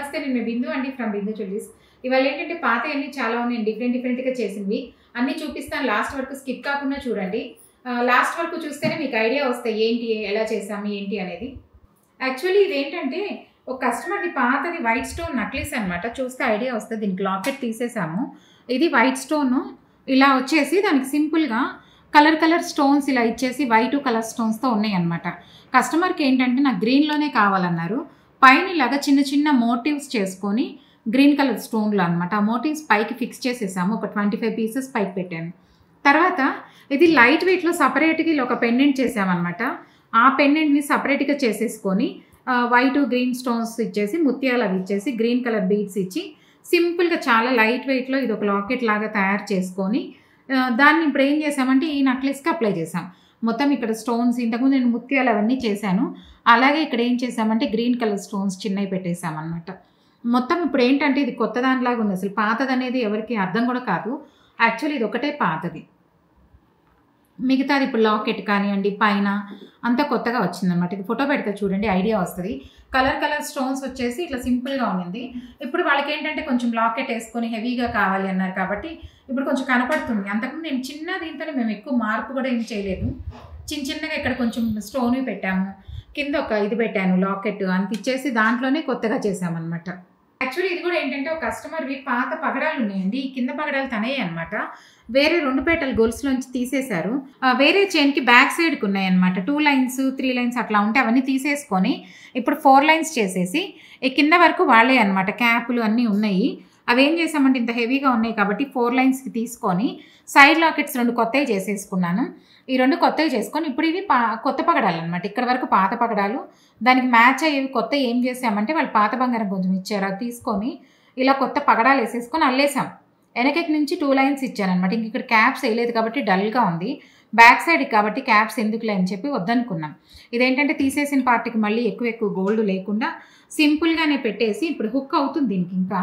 నమస్తే, నేను మీ బిందు అండి ఫ్రమ్ బిందు జ్యువెలరీస్. ఇవాళ ఏంటంటే పాతయన్నీ చాలా ఉన్నాయి, డిఫరెంట్‌గా చేసినవి. అన్నీ చూపిస్తాను, లాస్ట్ వరకు స్కిప్ కాకుండా చూడండి. లాస్ట్ వరకు చూస్తేనే మీకు ఐడియా వస్తాయి ఏంటి, ఎలా చేసాము, ఏంటి అనేది. యాక్చువల్లీ ఇదేంటంటే ఒక కస్టమర్‌ది పాతది వైట్ స్టోన్ నక్లీస్ అనమాట. చూస్తే ఐడియా వస్తది. దీనికి లాకెట్ తీసేసాము. ఇది వైట్ స్టోను ఇలా వచ్చేసి దానికి సింపుల్‌గా కలర్ స్టోన్స్ ఇలా ఇచ్చేసి వైట్ కలర్ స్టోన్స్‌తో ఉన్నాయన్నమాట. కస్టమర్‌కి ఏంటంటే నాకు గ్రీన్‌లోనే కావాలన్నారు. పైన ఇలాగా చిన్న మోటివ్స్ చేసుకొని గ్రీన్ కలర్ స్టోన్లు అనమాట. ఆ మోటివ్స్ పైకి ఫిక్స్ చేసేసాము. ఒక 25 పీసెస్ పైకి పెట్టాను. తర్వాత ఇది లైట్ వెయిట్లో సపరేట్గా ఇలా ఒక పెండెంట్ చేసామన్నమాట. ఆ పెండెంట్ని సపరేట్గా చేసేసుకొని వైట్ గ్రీన్ స్టోన్స్ ఇచ్చేసి ముత్యాలు అవి ఇచ్చేసి గ్రీన్ కలర్ బీడ్స్ ఇచ్చి సింపుల్గా చాలా లైట్ వెయిట్లో ఇది ఒక లాకెట్ లాగా తయారు చేసుకొని దాన్ని ఇప్పుడు ఏం చేసామంటే ఈ నక్లెస్కి అప్లై చేసాం. మొత్తం ఇక్కడ స్టోన్స్ ఇంతకుముందు నేను ముత్యాలు అవన్నీ చేశాను. అలాగే ఇక్కడ ఏం చేసామంటే గ్రీన్ కలర్ స్టోన్స్ చిన్నవి పెట్టేసామన్నమాట. మొత్తం ఇప్పుడు ఏంటంటే ఇది కొత్త దానిలాగా ఉంది. అసలు పాతది అనేది ఎవరికి అర్థం కూడా కాదు. యాక్చువల్లీ ఇది ఒకటే పాతది, మిగతాది ఇప్పుడు లాకెట్ కానివ్వండి పైన అంతా కొత్తగా వచ్చిందనమాట. ఇది ఫోటో పెడితే చూడండి ఐడియా వస్తుంది. కలర్ స్టోన్స్ వచ్చేసి ఇట్లా సింపుల్గా ఉన్నింది. ఇప్పుడు వాళ్ళకి ఏంటంటే కొంచెం లాకెట్ వేసుకొని హెవీగా కావాలి అన్నారు కాబట్టి ఇప్పుడు కొంచెం కనపడుతుంది. అంతకుముందు నేను చిన్న దీంతోనే మేము ఎక్కువ మార్పు కూడా ఏం చేయలేదు. చిన్నగా ఇక్కడ కొంచెం స్టోన్వి పెట్టాము, కింద ఒక ఇది పెట్టాను లాకెట్ అంత ఇచ్చేసి దాంట్లోనే కొత్తగా చేసామన్నమాట. యాక్చువల్లీ ఇది కూడా ఏంటంటే ఒక కస్టమర్వి పాత పగడాలు ఉన్నాయండి. ఈ కింద పగడాలు తనయే అనమాట. వేరే 2 పేటలు గొలుసులోంచి తీసేశారు. వేరే చైన్కి బ్యాక్ సైడ్కి ఉన్నాయన్నమాట. 2 లైన్స్ 3 లైన్స్ అట్లా ఉంటే అవన్నీ తీసేసుకొని ఇప్పుడు 4 లైన్స్ చేసేసి ఈ కింద వరకు వాళ్ళే అనమాట. క్యాపులు అన్నీ ఉన్నాయి. అవి ఏం చేసామంటే ఇంత హెవీగా ఉన్నాయి కాబట్టి 4 లైన్స్కి తీసుకొని సైడ్ లాకెట్స్ 2 కొత్తవి చేసేసుకున్నాను. ఈ 2 కొత్తవి చేసుకొని ఇప్పుడు ఇవి కొత్త పగడాలు అనమాట. ఇక్కడ వరకు పాత పగడాలు, దానికి మ్యాచ్ అయ్యేవి కొత్త ఏం చేసామంటే వాళ్ళు పాత బంగారం కొంచెం ఇచ్చారు. అది తీసుకొని ఇలా కొత్త పగడాలు వేసేసుకొని అల్లేసాం. వెనకకి నుంచి 2 లైన్స్ ఇచ్చానమాట. ఇంక ఇక్కడ క్యాప్స్ వేయలేదు కాబట్టి డల్గా ఉంది. బ్యాక్ సైడ్ కాబట్టి క్యాప్స్ ఎందుకులే అని చెప్పి వద్దనుకున్నాం. ఇదేంటంటే తీసేసిన పార్టీకి మళ్ళీ ఎక్కువ గోల్డ్ లేకుండా సింపుల్గానే పెట్టేసి ఇప్పుడు హుక్ అవుతుంది. దీనికి ఇంకా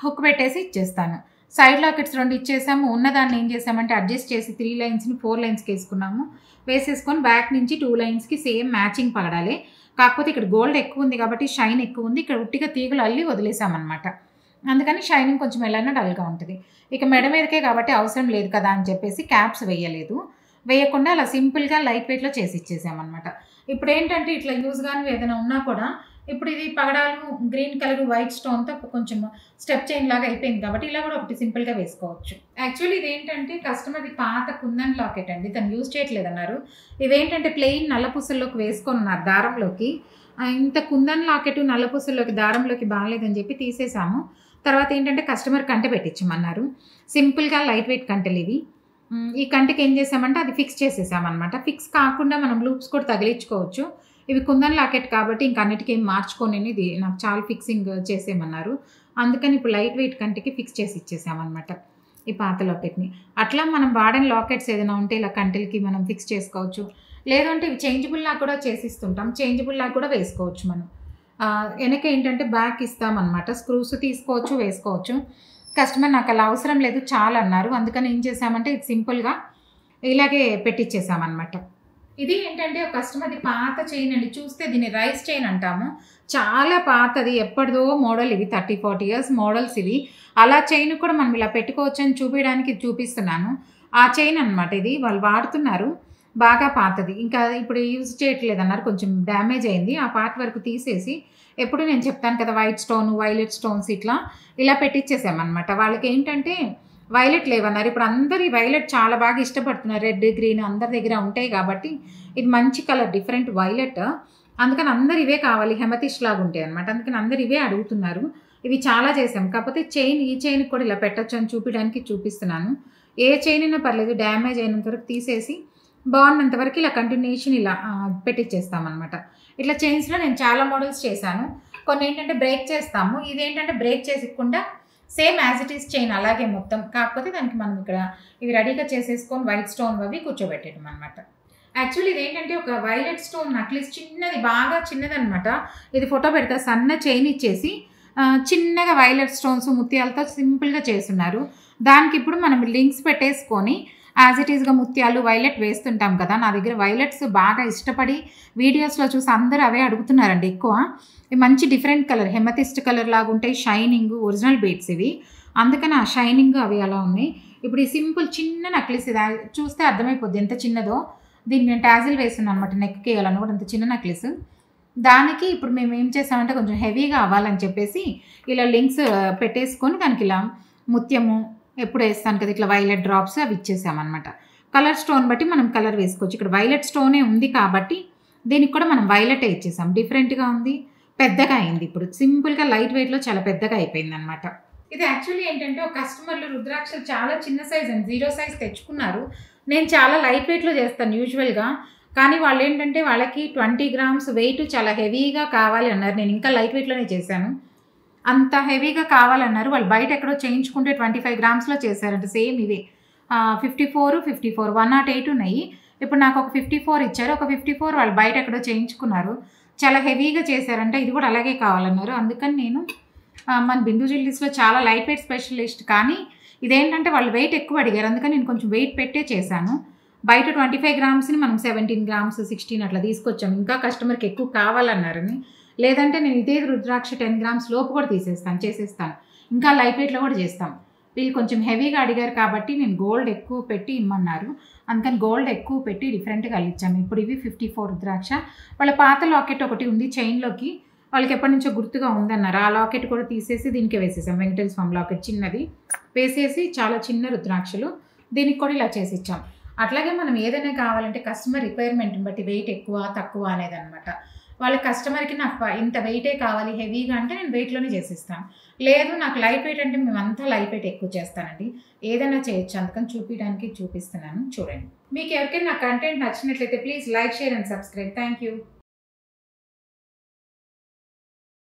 హుక్ పెట్టేసి ఇచ్చేస్తాను. Side lockets 2 ఇచ్చేసాము. ఉన్నదాన్ని ఏం చేసామంటే అడ్జస్ట్ చేసి 3 లైన్స్ని 4 లైన్స్కి వేసుకున్నాము. వేసేసుకొని బ్యాక్ నుంచి 2 లైన్స్కి సేమ్ మ్యాచింగ్ పగడాలి. కాకపోతే ఇక్కడ గోల్డ్ ఎక్కువ ఉంది కాబట్టి షైన్ ఎక్కువ ఉంది. ఇక్కడ ఉట్టిగా తీగలు అల్లి వదిలేసామన్నమాట. అందుకని షైనింగ్ కొంచెం ఎలా డల్గా ఉంటుంది. ఇక మెడ మీదకే కాబట్టి అవసరం లేదు కదా అని చెప్పేసి క్యాప్స్ వేయలేదు. వేయకుండా అలా సింపుల్గా లైట్ వెయిట్లో చేసి ఇచ్చేసామన్నమాట. ఇప్పుడు ఏంటంటే ఇట్లా యూజ్ కానీ ఏదైనా ఉన్నా కూడా ఇప్పుడు ఇది పగడాలు గ్రీన్ కలర్ వైట్ స్టోన్తో కొంచెం స్టెప్ చైన్ లాగా అయిపోయింది కాబట్టి ఇలా కూడా ఒకటి సింపుల్గా వేసుకోవచ్చు. యాక్చువల్లీ ఇదేంటంటే కస్టమర్ది పాత కుందన్ లాకెట్ అండి, తను యూజ్ చేయట్లేదన్నారు. ఇవేంటంటే ప్లెయిన్ నల్లపూసల్లోకి వేసుకొని ఉన్నారు దారంలోకి. ఇంత కుందన్ లాకెట్ నల్లపూసల్లోకి దారంలోకి బాగాలేదని చెప్పి తీసేసాము. తర్వాత ఏంటంటే కస్టమర్ కంటె పెట్టించమన్నారు. సింపుల్గా లైట్ వెయిట్ కంటెలు ఇవి. ఈ కంటెకి ఏం చేసామంటే అది ఫిక్స్ చేసేసామన్నమాట. ఫిక్స్ కాకుండా మనం లూప్స్ కూడా తగిలించుకోవచ్చు. ఇవి కుందన్ లాకెట్ కాబట్టి ఇంక అన్నిటికీ ఏం మార్చుకొని ఇది నాకు చాలా ఫిక్సింగ్ చేసేయమన్నారు. అందుకని ఇప్పుడు లైట్ వెయిట్ కంటికి ఫిక్స్ చేసి ఇచ్చేసామన్నమాట ఈ పాత లాకెట్ని. అట్లా మనం వాడని లాకెట్స్ ఏదైనా ఉంటే ఇలా కంటికి మనం ఫిక్స్ చేసుకోవచ్చు. లేదంటే ఇవి చేంజబుల్ లాగా కూడా చేసిస్తుంటాం. చేంజబుల్ లాగా కూడా వేసుకోవచ్చు మనం. వెనక ఏంటంటే బ్యాక్ ఇస్తామన్నమాట. స్క్రూస్ తీసుకోవచ్చు, వేసుకోవచ్చు. కస్టమర్ నాకు అలా అవసరం లేదు చాలా అన్నారు. అందుకని ఏం చేసామంటే ఇది సింపుల్గా ఇలాగే పెట్టించేసామన్నమాట. ఇది ఏంటంటే ఒక కస్టమర్ది పాత చైన్ అండి. చూస్తే దీన్ని రైస్ చైన్ అంటాము. చాలా పాతది, ఎప్పటిదో మోడల్. ఇవి 30-40 ఇయర్స్ మోడల్స్ ఇవి. అలా చైన్ కూడా మనం ఇలా పెట్టుకోవచ్చు అని చూపించడానికి చూపిస్తున్నాను. ఆ చైన్ అనమాట ఇది. వాళ్ళు వాడుతున్నారు, బాగా పాతది. ఇంకా ఇప్పుడు యూజ్ చేయట్లేదు అన్నారు, కొంచెం డ్యామేజ్ అయింది. ఆ పార్ట్ వరకు తీసేసి ఎప్పుడు నేను చెప్తాను కదా వైట్ స్టోన్ వైలెట్ స్టోన్స్ ఇలా పెట్టించేసామన్నమాట. వాళ్ళకి ఏంటంటే వైలెట్ లేవన్నారు. ఇప్పుడు అందరు ఈ వైలెట్ చాలా బాగా ఇష్టపడుతున్నారు. రెడ్ గ్రీన్ అందరి దగ్గర ఉంటాయి కాబట్టి ఇది మంచి కలర్, డిఫరెంట్ వైలెట్. అందుకని అందరు ఇవే కావాలి, హెమతిష్ లాగా ఉంటాయి అనమాట. అందుకని అందరు ఇవే అడుగుతున్నారు. ఇవి చాలా చేసాం. కాకపోతే ఈ చైన్ కూడా ఇలా పెట్టచ్చు అని చూపించడానికి చూపిస్తున్నాను. ఏ చైన్ అయినా పర్లేదు, డ్యామేజ్ అయినంత వరకు తీసేసి బాగున్నంత వరకు ఇలా కంటిన్యూషన్ ఇలా పెట్టించేస్తామన్నమాట. ఇట్లా చైన్స్లో నేను చాలా మోడల్స్ చేశాను. కొన్ని ఏంటంటే బ్రేక్ చేస్తాము. ఇదేంటంటే బ్రేక్ చేసకుండా same as it is chain అలాగే మొత్తం. కాకపోతే దానికి మనం ఇక్కడ ఇవి రెడీగా చేసేసుకొని వైట్ స్టోన్ అవి కూర్చోబెట్టడం అనమాట. యాక్చువల్లీ ఇదేంటంటే ఒక వైలెట్ స్టోన్ నక్లీస్, చిన్నది, బాగా చిన్నదనమాట. ఇది ఫోటో పెడతా. సన్న చైన్ ఇచ్చేసి చిన్నగా వైలెట్ స్టోన్స్ ముత్యాలతో సింపుల్గా చేస్తున్నారు. దానికి ఇప్పుడు మనం లింక్స్ పెట్టేసుకొని యాజ్ ఇట్ ఈస్‌గా ముత్యాలు, వైలెట్ వేస్తుంటాం కదా! నా దగ్గర వైలెట్స్ బాగా ఇష్టపడి వీడియోస్‌లో చూసి అందరూ అవే అడుగుతున్నారండి ఎక్కువ. ఇవి మంచి డిఫరెంట్ కలర్ హెమతిస్ట్ కలర్ లాగుంటాయి. షైనింగ్ ఒరిజినల్ బీడ్స్ ఇవి. అందుకని ఆ షైనింగ్ అవి అలా ఉన్నాయి. ఇప్పుడు ఈ సింపుల్ చిన్న నెక్లెస్ ఇది చూస్తే అర్థమైపోద్ది ఎంత చిన్నదో. దీనికి నేను టాజిల్ వేస్తున్నాను అనమాట నెక్‌కి ఎయాలని కూడా అంత చిన్న నెక్లెస్. దానికి ఇప్పుడు మేము ఏం చేసామంటే కొంచెం హెవీగా అవ్వాలని చెప్పేసి ఇలా లింక్స్ పెట్టేసుకొని దానికి ఇలా ముత్యము ఎప్పుడు వేస్తాను కదా ఇట్లా వైలెట్ డ్రాప్స్ అవి ఇచ్చేసామన్నమాట. కలర్ స్టోన్ బట్టి మనం కలర్ వేసుకోవచ్చు. ఇక్కడ వైలెట్ స్టోనే ఉంది కాబట్టి దీనికి కూడా మనం వైలెటే ఇచ్చేసాం. డిఫరెంట్‌గా ఉంది. పెద్దగా అయింది. ఇప్పుడు సింపుల్‌గా లైట్ వెయిట్‌లో చాలా పెద్దగా అయిపోయిందనమాట. ఇది యాక్చువల్లీ ఏంటంటే ఒక కస్టమర్లు రుద్రాక్షలు చాలా చిన్న సైజ్ అండి 0 సైజ్ తెచ్చుకున్నారు. నేను చాలా లైట్ వెయిట్‌లో చేస్తాను యూజువల్‌గా. కానీ వాళ్ళేంటంటే వాళ్ళకి 20 గ్రామ్స్ వెయిట్ చాలా హెవీగా కావాలి అన్నారు. నేను ఇంకా లైట్ వెయిట్‌లోనే చేశాను. అంత హెవీగా కావాలన్నారు. వాళ్ళు బయట ఎక్కడో చేయించుకుంటే 25 గ్రామ్స్‌లో చేశారంట సేమ్ ఇవే. 54, 108 ఉన్నాయి. ఇప్పుడు నాకు ఒక 54 ఇచ్చారు. ఒక 54 వాళ్ళు బయట ఎక్కడో చేయించుకున్నారు. చాలా హెవీగా చేశారంట. ఇది కూడా అలాగే కావాలన్నారు. అందుకని నేను మన బిందు జ్యువెలరీస్‌లో చాలా లైట్ వెయిట్ స్పెషలిస్ట్ కానీ ఇదేంటంటే వాళ్ళు వెయిట్ ఎక్కువ అడిగారు. అందుకని నేను కొంచెం వెయిట్ పెట్టే చేశాను. బయట 25 గ్రామ్స్‌ని మనం 17 గ్రామ్స్, 16 అట్లా తీసుకొచ్చాము. ఇంకా కస్టమర్‌కి ఎక్కువ కావాలన్నారని. లేదంటే నేను ఇదే రుద్రాక్ష 10 గ్రామ్స్ లోపు కూడా చేసేస్తాను. ఇంకా లైట్ వెయిట్‌లో కూడా చేస్తాం. వీళ్ళు కొంచెం హెవీగా అడిగారు కాబట్టి నేను గోల్డ్ ఎక్కువ పెట్టి ఇమ్మన్నారు. అందుకని గోల్డ్ ఎక్కువ పెట్టి డిఫరెంట్‌గా అల్లిచ్చాము. ఇప్పుడు ఇవి 54 రుద్రాక్ష. వాళ్ళ పాత లాకెట్ ఒకటి ఉంది చైన్‌లోకి. వాళ్ళకి ఎప్పటినుంచో గుర్తుగా ఉందన్నారు. ఆ లాకెట్ కూడా తీసేసి దీనికే వేసేసాం. వెంకటేశ్వర స్వామి లాకెట్ చిన్నది వేసేసి చాలా చిన్న రుద్రాక్షలు దీనికి కూడా ఇలా చేసిచ్చాం. అట్లాగే మనం ఏదైనా కావాలంటే కస్టమర్ రిక్వైర్మెంట్‌ని బట్టి వెయిట్ ఎక్కువ, తక్కువ అనేదనమాట. వాళ్ళ కస్టమర్‌కి నాకు ఇంత వెయిటే కావాలి హెవీగా అంటే నేను వెయిట్‌లోనే చేసిస్తాను. లేదు నాకు లైట్ వెయిట్ అంటే మేమంతా లైట్ వెయిట్ ఎక్కువ చేస్తానండి. ఏదైనా చేయొచ్చు. అందుకని చూపియడానికి చూపిస్తున్నాను చూడండి. మీకు ఎవరికైనా నా కంటెంట్ నచ్చినట్లయితే please like, share and subscribe. Thank you.